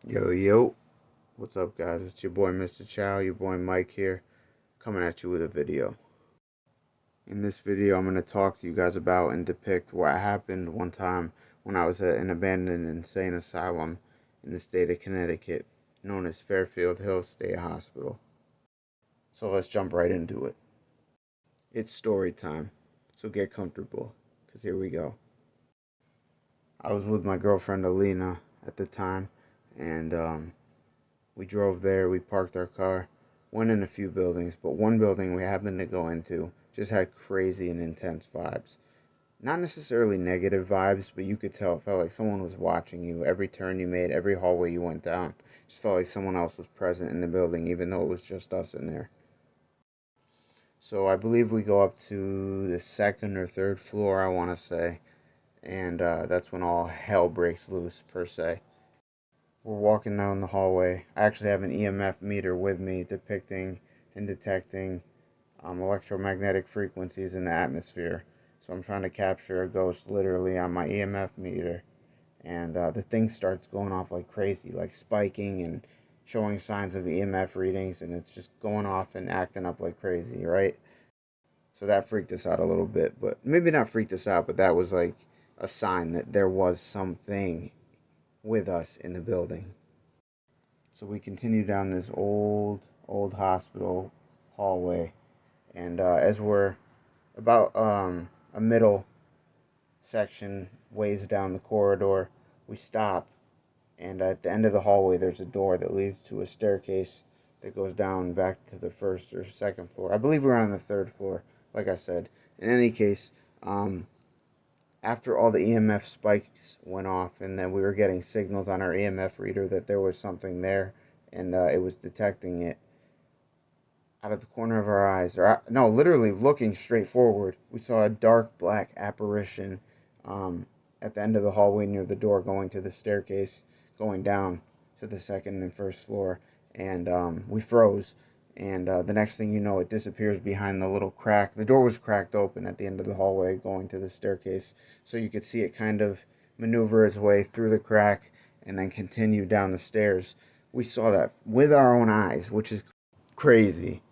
Yo, yo, what's up, guys? It's your boy, Mr. Chow, your boy Mike here, coming at you with a video. In this video, I'm going to talk to you guys about and depict what happened one time when I was at an abandoned insane asylum in the state of Connecticut, known as Fairfield Hills State Hospital. So let's jump right into it. It's story time, so get comfortable, because here we go. I was with my girlfriend Alina at the time, and we drove there, we parked our car, went in a few buildings, but one building we happened to go into just had crazy and intense vibes. Not necessarily negative vibes, but you could tell it felt like someone was watching you. Every turn you made, every hallway you went down, it just felt like someone else was present in the building, even though it was just us in there. So I believe we go up to the second or third floor, I want to say, and that's when all hell breaks loose, per se. We're walking down the hallway. I actually have an EMF meter with me depicting and detecting electromagnetic frequencies in the atmosphere. So I'm trying to capture a ghost literally on my EMF meter. And the thing starts going off like crazy, like spiking and showing signs of EMF readings. And it's just going off and acting up like crazy, right? So that freaked us out a little bit. But maybe not freaked us out, but that was like a sign that there was something with us in the building. So we continue down this old hospital hallway, and as we're about a middle section ways down the corridor, we stop, and at the end of the hallway, there's a door that leads to a staircase that goes down back to the first or second floor. I believe we're on the third floor, like I said. In any case, after all the EMF spikes went off, and then we were getting signals on our EMF reader that there was something there, and it was detecting it. Out of the corner of our eyes, or no, literally looking straight forward, we saw a dark black apparition at the end of the hallway near the door going to the staircase, going down to the second and first floor. And we froze. And the next thing you know, it disappears behind the little crack. The door was cracked open at the end of the hallway going to the staircase. So you could see it kind of maneuver its way through the crack and then continue down the stairs. We saw that with our own eyes, which is crazy.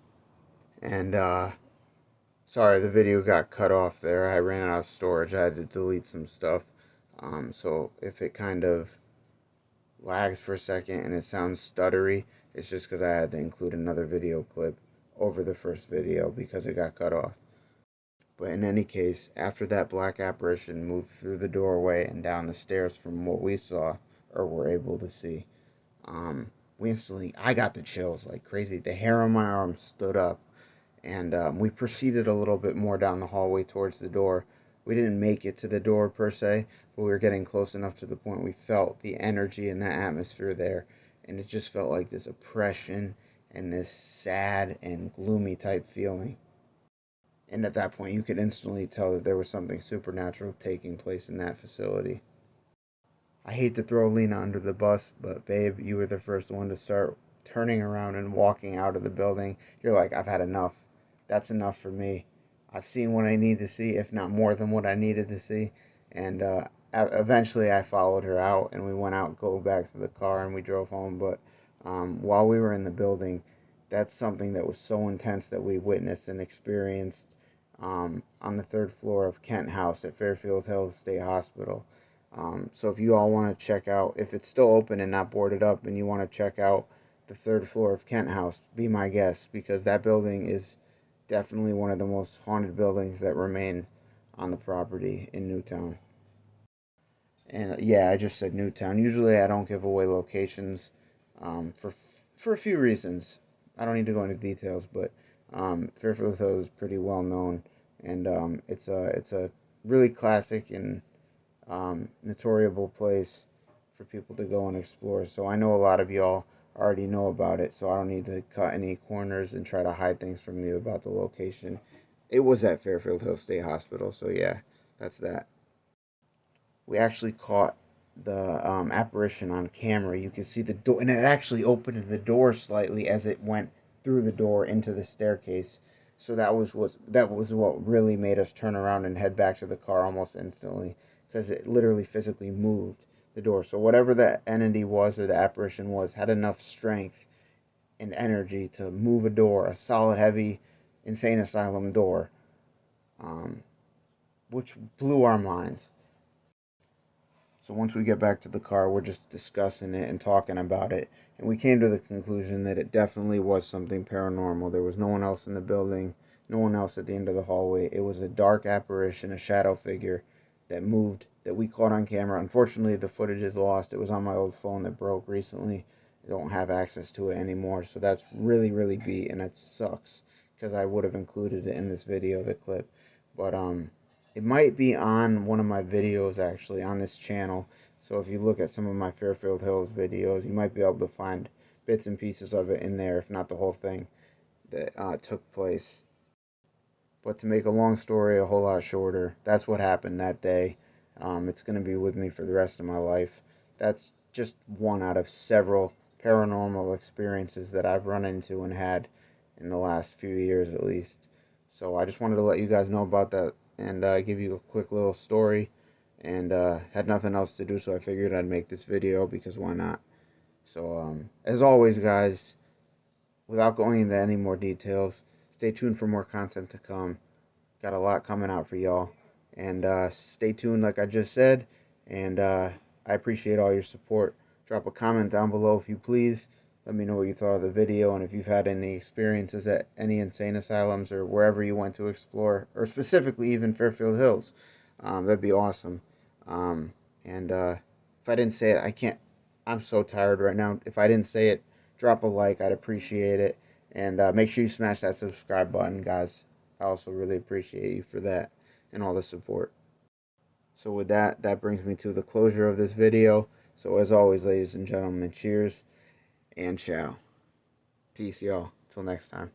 And sorry, the video got cut off there. I ran out of storage. I had to delete some stuff. So if it kind of lags for a second and it sounds stuttery, it's just because I had to include another video clip over the first video because it got cut off. But in any case, after that black apparition moved through the doorway and down the stairs from what we saw or were able to see, we instantly, I got the chills like crazy. The hair on my arm stood up. And we proceeded a little bit more down the hallway towards the door. We didn't make it to the door per se, but we were getting close enough to the point we felt the energy in that atmosphere there. And it just felt like this oppression and this sad and gloomy type feeling. And at that point, you could instantly tell that there was something supernatural taking place in that facility. I hate to throw Lena under the bus, but babe, you were the first one to start turning around and walking out of the building. You're like, I've had enough. That's enough for me. I've seen what I need to see, if not more than what I needed to see. And eventually I followed her out and we went out, go back to the car, and we drove home. But while we were in the building, that's something that was so intense that we witnessed and experienced on the third floor of Kent House at Fairfield Hills State Hospital. So if you all want to check out, if it's still open and not boarded up, and you want to check out the third floor of Kent House, be my guest, because that building is definitely one of the most haunted buildings that remain on the property in Newtown. And yeah, I just said Newtown. Usually I don't give away locations for a few reasons. I don't need to go into details, but Fairfield Hills is pretty well known, and it's a really classic and notoriable place for people to go and explore. So I know a lot of y'all already know about it, so I don't need to cut any corners and try to hide things from you about the location. It was at Fairfield Hills State Hospital, so yeah, that's that. We actually caught the apparition on camera. You can see the door, and it actually opened the door slightly as it went through the door into the staircase. So that was what really made us turn around and head back to the car almost instantly, because it literally physically moved. the door. So whatever the entity was or the apparition was had enough strength and energy to move a door, a solid, heavy, insane asylum door, um, which blew our minds. So once we get back to the car, we're just discussing it and talking about it. And we came to the conclusion that it definitely was something paranormal. There was no one else in the building, no one else at the end of the hallway. It was a dark apparition, a shadow figure that moved, that we caught on camera. Unfortunately, the footage is lost. It was on my old phone that broke recently. I don't have access to it anymore. So that's really, really beat, and it sucks because I would have included it in this video, the clip. But it might be on one of my videos actually on this channel. So if you look at some of my Fairfield Hills videos, you might be able to find bits and pieces of it in there, if not the whole thing that took place. But to make a long story a whole lot shorter, that's what happened that day. It's going to be with me for the rest of my life. That's just one out of several paranormal experiences that I've run into and had in the last few years at least. So I just wanted to let you guys know about that and give you a quick little story. And had nothing else to do, so I figured I'd make this video because why not? So as always, guys, without going into any more details, stay tuned for more content to come. Got a lot coming out for y'all. And stay tuned, like I just said. And I appreciate all your support. Drop a comment down below if you please. Let me know what you thought of the video and if you've had any experiences at any insane asylums or wherever you went to explore, or specifically even Fairfield Hills. That'd be awesome. And if I didn't say it, I can't. I'm so tired right now. If I didn't say it, drop a like. I'd appreciate it. And make sure you smash that subscribe button, guys. I also really appreciate you for that and all the support. So with that, that brings me to the closure of this video. So as always, ladies and gentlemen, cheers and ciao. Peace, y'all. Till next time.